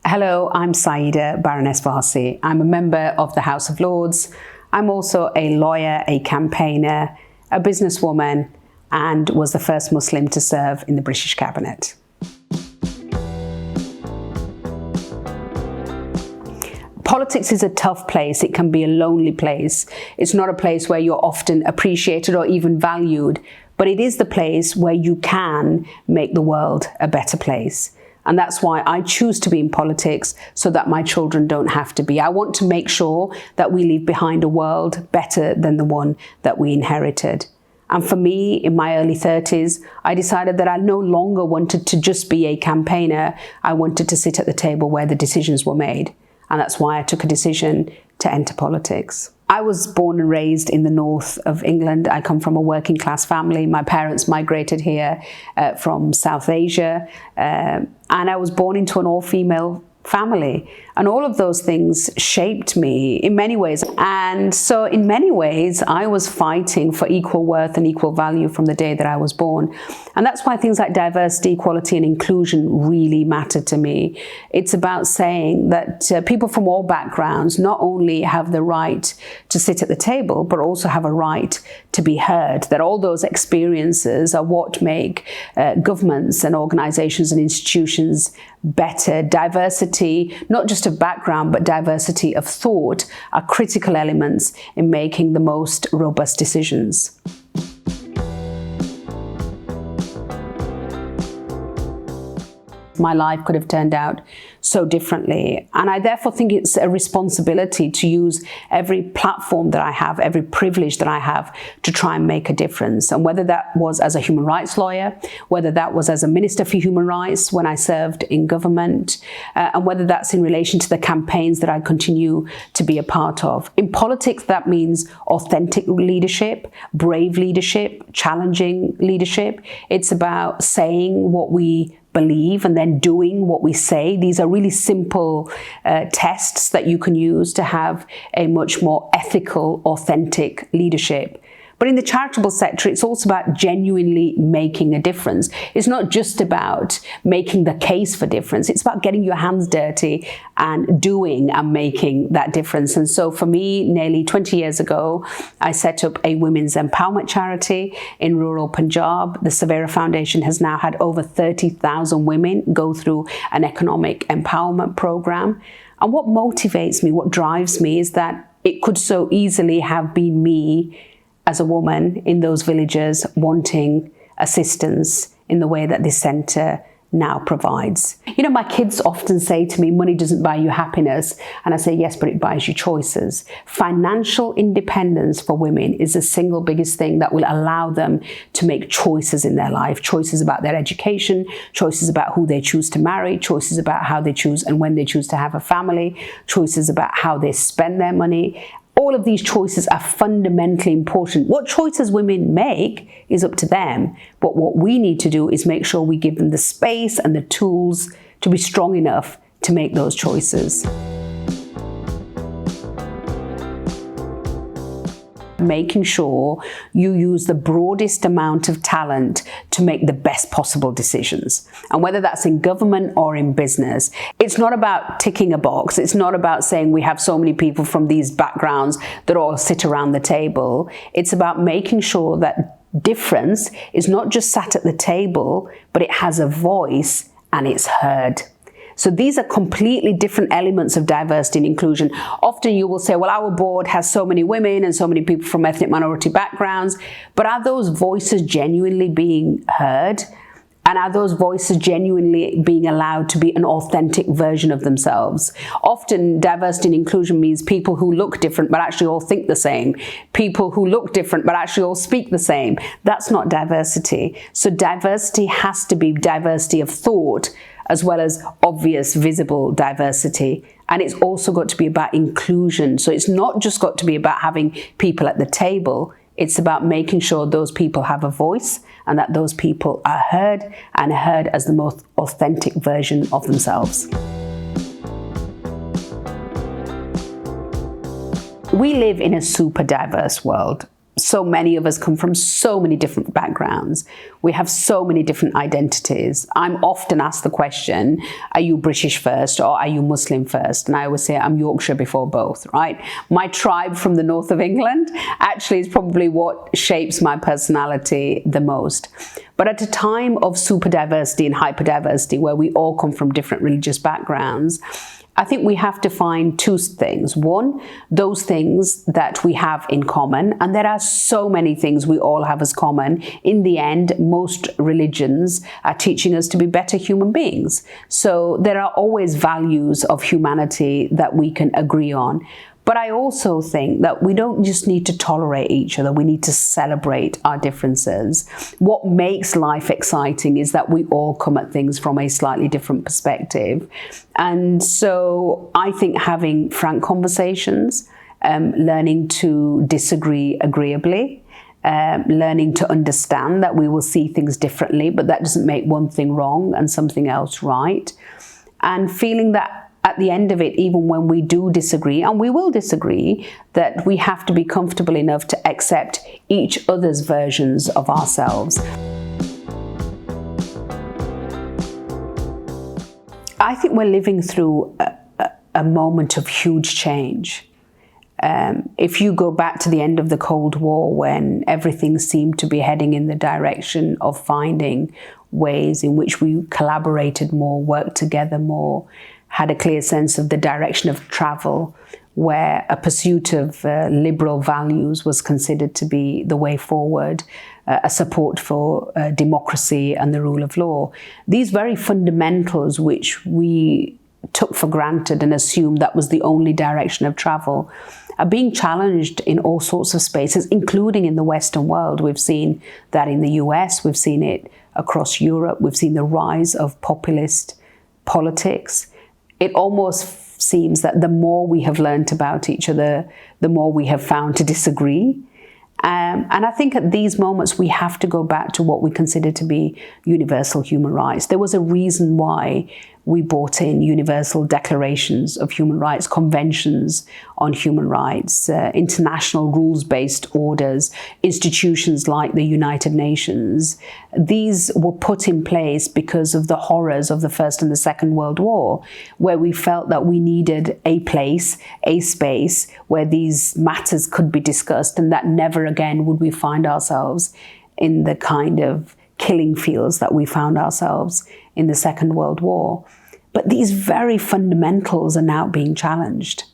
Hello, I'm Sayeeda, Baroness Warsi. I'm a member of the House of Lords. I'm also a lawyer, a campaigner, a businesswoman, and was the first Muslim to serve in the British Cabinet. Politics is a tough place. It can be a lonely place. It's not a place where you're often appreciated or even valued, but it is the place where you can make the world a better place. And that's why I choose to be in politics, so that my children don't have to be. I want to make sure that we leave behind a world better than the one that we inherited. And for me, in my early 30s, I decided that I no longer wanted to just be a campaigner. I wanted to sit at the table where the decisions were made. And that's why I took a decision to enter politics. I was born and raised in the north of England. I come from a working class family. My parents migrated here from South Asia, and I was born into an all-female family. And all of those things shaped me in many ways. And so in many ways, I was fighting for equal worth and equal value from the day that I was born. And that's why things like diversity, equality, and inclusion really matter to me. It's about saying that people from all backgrounds not only have the right to sit at the table, but also have a right to be heard, that all those experiences are what make governments and organizations and institutions better. Diversity, not just of background, but diversity of thought, are critical elements in making the most robust decisions. My life could have turned out so differently. And I therefore think it's a responsibility to use every platform that I have, every privilege that I have, to try and make a difference. And whether that was as a human rights lawyer, whether that was as a Minister for Human Rights when I served in government, and whether that's in relation to the campaigns that I continue to be a part of. In politics, that means authentic leadership, brave leadership, challenging leadership. It's about saying what we believe and then doing what we say. These are really simple tests that you can use to have a much more ethical, authentic leadership. But in the charitable sector, it's also about genuinely making a difference. It's not just about making the case for difference. It's about getting your hands dirty and doing and making that difference. And so for me, nearly 20 years ago, I set up a women's empowerment charity in rural Punjab. The Sayeeda Foundation has now had over 30,000 women go through an economic empowerment program. And what motivates me, what drives me, is that it could so easily have been me as a woman in those villages wanting assistance in the way that this centre now provides. You know, my kids often say to me, money doesn't buy you happiness. And I say, yes, but it buys you choices. Financial independence for women is the single biggest thing that will allow them to make choices in their life, choices about their education, choices about who they choose to marry, choices about how they choose and when they choose to have a family, choices about how they spend their money. All of these choices are fundamentally important. What choices women make is up to them. But what we need to do is make sure we give them the space and the tools to be strong enough to make those choices. Making sure you use the broadest amount of talent to make the best possible decisions. And whether that's in government or in business, it's not about ticking a box. It's not about saying we have so many people from these backgrounds that all sit around the table. It's about making sure that difference is not just sat at the table, but it has a voice and it's heard. So these are completely different elements of diversity and inclusion. Often you will say, well, our board has so many women and so many people from ethnic minority backgrounds, but are those voices genuinely being heard? And are those voices genuinely being allowed to be an authentic version of themselves? Often diversity and inclusion means people who look different but actually all think the same. People who look different but actually all speak the same. That's not diversity. So diversity has to be diversity of thought, as well as obvious, visible diversity. And it's also got to be about inclusion. So it's not just got to be about having people at the table. It's about making sure those people have a voice and that those people are heard and heard as the most authentic version of themselves. We live in a super diverse world. so many of us come from so many different backgrounds. We have so many different identities. I'm often asked the question, are you British first or are you Muslim first? And I always say I'm Yorkshire before both, right? My tribe from the north of England actually is probably what shapes my personality the most. But at a time of super diversity and hyper diversity, where we all come from different religious backgrounds, I think we have to find two things. One, those things that we have in common, and there are so many things we all have as common. In the end, most religions are teaching us to be better human beings. So there are always values of humanity that we can agree on. But I also think that we don't just need to tolerate each other, we need to celebrate our differences. What makes life exciting is that we all come at things from a slightly different perspective. And so I think having frank conversations, learning to disagree agreeably, learning to understand that we will see things differently, but that doesn't make one thing wrong and something else right. And feeling that at the end of it, even when we do disagree, and we will disagree, that we have to be comfortable enough to accept each other's versions of ourselves. I think we're living through a moment of huge change. If you go back to the end of the Cold War, when everything seemed to be heading in the direction of finding ways in which we collaborated more, worked together more, had a clear sense of the direction of travel, where a pursuit of liberal values was considered to be the way forward, a support for democracy and the rule of law. These very fundamentals which we took for granted and assumed that was the only direction of travel are being challenged in all sorts of spaces, including in the Western world. We've seen that in the US, we've seen it across Europe, we've seen the rise of populist politics. It almost seems that the more we have learned about each other, the more we have found to disagree. And I think at these moments, we have to go back to what we consider to be universal human rights. There was a reason why we brought in universal declarations of human rights, conventions on human rights, international rules-based orders, institutions like the United Nations. These were put in place because of the horrors of the First and the Second World War, where we felt that we needed a place, a space where these matters could be discussed, and that never again would we find ourselves in the kind of killing fields that we found ourselves in the Second World War. But these very fundamentals are now being challenged.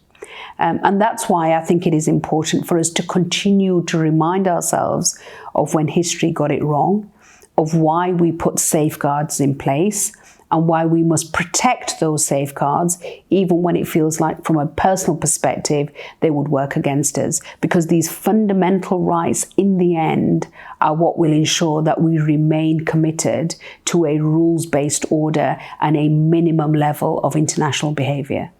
And that's why I think it is important for us to continue to remind ourselves of when history got it wrong, of why we put safeguards in place, and why we must protect those safeguards, even when it feels like, from a personal perspective, they would work against us. Because these fundamental rights, in the end, are what will ensure that we remain committed to a rules-based order and a minimum level of international behaviour.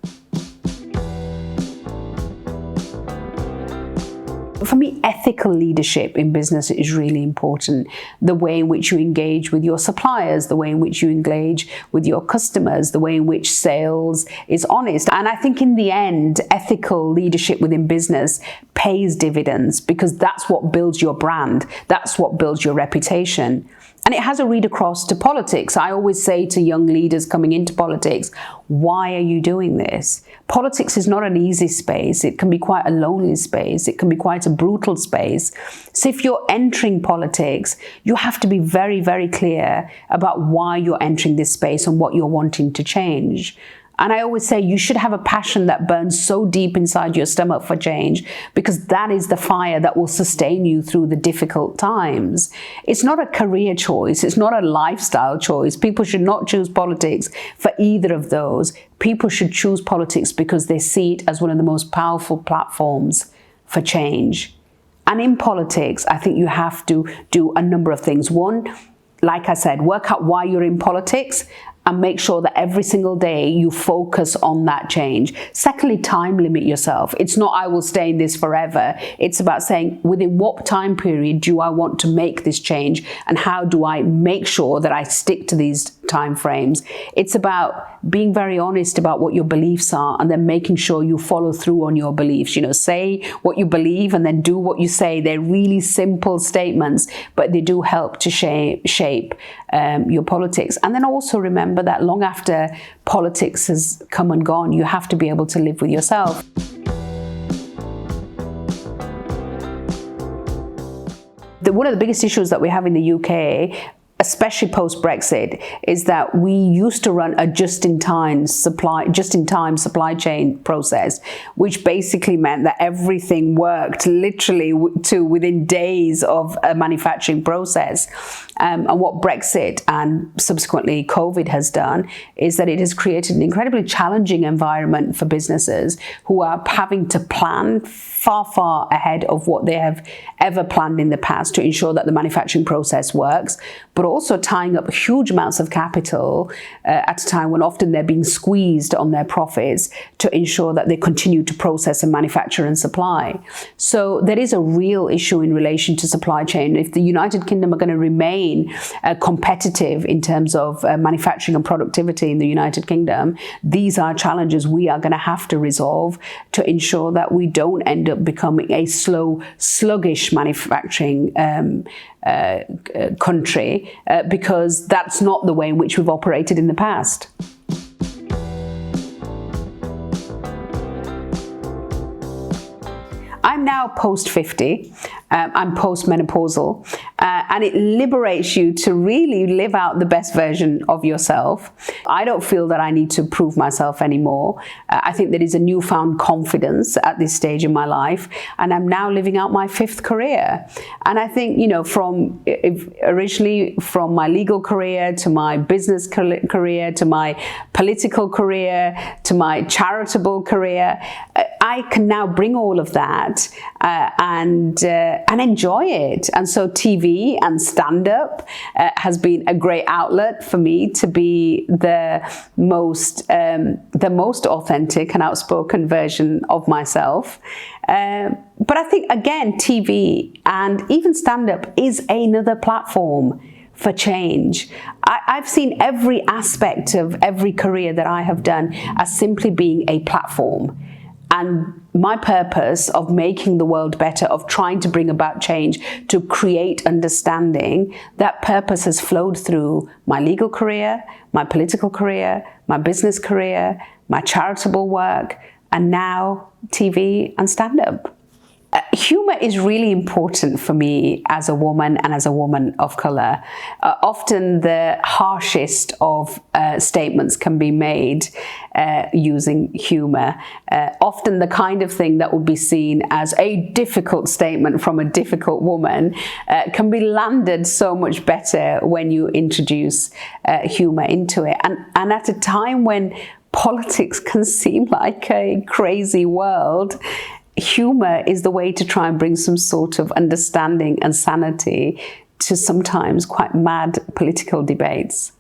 For me, ethical leadership in business is really important. The way in which you engage with your suppliers, the way in which you engage with your customers, the way in which sales is honest. And I think in the end, ethical leadership within business pays dividends, because that's what builds your brand. That's what builds your reputation. And it has a read across to politics. I always say to young leaders coming into politics, why are you doing this? Politics is not an easy space. It can be quite a lonely space. It can be quite a brutal space. So if you're entering politics, you have to be very, very clear about why you're entering this space and what you're wanting to change. And I always say you should have a passion that burns so deep inside your stomach for change, because that is the fire that will sustain you through the difficult times. It's not a career choice. It's not a lifestyle choice. People should not choose politics for either of those. People should choose politics because they see it as one of the most powerful platforms for change. And in politics, I think you have to do a number of things. One, like I said, work out why you're in politics and make sure that every single day you focus on that change. Secondly, time limit yourself. It's not, I will stay in this forever. It's about saying, within what time period do I want to make this change, and how do I make sure that I stick to these timeframes. It's about being very honest about what your beliefs are and then making sure you follow through on your beliefs. Say what you believe and then do what you say. They're really simple statements, but they do help to shape your politics. And then also remember that long after politics has come and gone, you have to be able to live with yourself. One of the biggest issues that we have in the UK, especially post-Brexit, is that we used to run a just-in-time supply chain process, which basically meant that everything worked literally to within days of a manufacturing process. And what Brexit and subsequently COVID has done is that it has created an incredibly challenging environment for businesses who are having to plan far ahead of what they have ever planned in the past to ensure that the manufacturing process works, but also tying up huge amounts of capital at a time when often they're being squeezed on their profits to ensure that they continue to process and manufacture and supply. So there is a real issue in relation to supply chain. If the United Kingdom are going to remain competitive in terms of manufacturing and productivity in the United Kingdom, these are challenges we are going to have to resolve to ensure that we don't end up becoming a slow, sluggish manufacturing country, because that's not the way in which we've operated in the past. I'm now post-50, I'm post-menopausal, and it liberates you to really live out the best version of yourself. I don't feel that I need to prove myself anymore. I think there is a newfound confidence at this stage in my life, and I'm now living out my 5th career. And I think, originally from my legal career to my business career to my political career to my charitable career, I can now bring all of that and enjoy it. And so TV and stand-up has been a great outlet for me to be the most authentic and outspoken version of myself. But I think, again, TV and even stand-up is another platform for change. I've seen every aspect of every career that I have done as simply being a platform. And my purpose of making the world better, of trying to bring about change, to create understanding, that purpose has flowed through my legal career, my political career, my business career, my charitable work, and now TV and stand-up. Humor is really important for me as a woman and as a woman of colour. Often the harshest of statements can be made using humour. Often the kind of thing that would be seen as a difficult statement from a difficult woman can be landed so much better when you introduce humour into it. And at a time when politics can seem like a crazy world, humour is the way to try and bring some sort of understanding and sanity to sometimes quite mad political debates.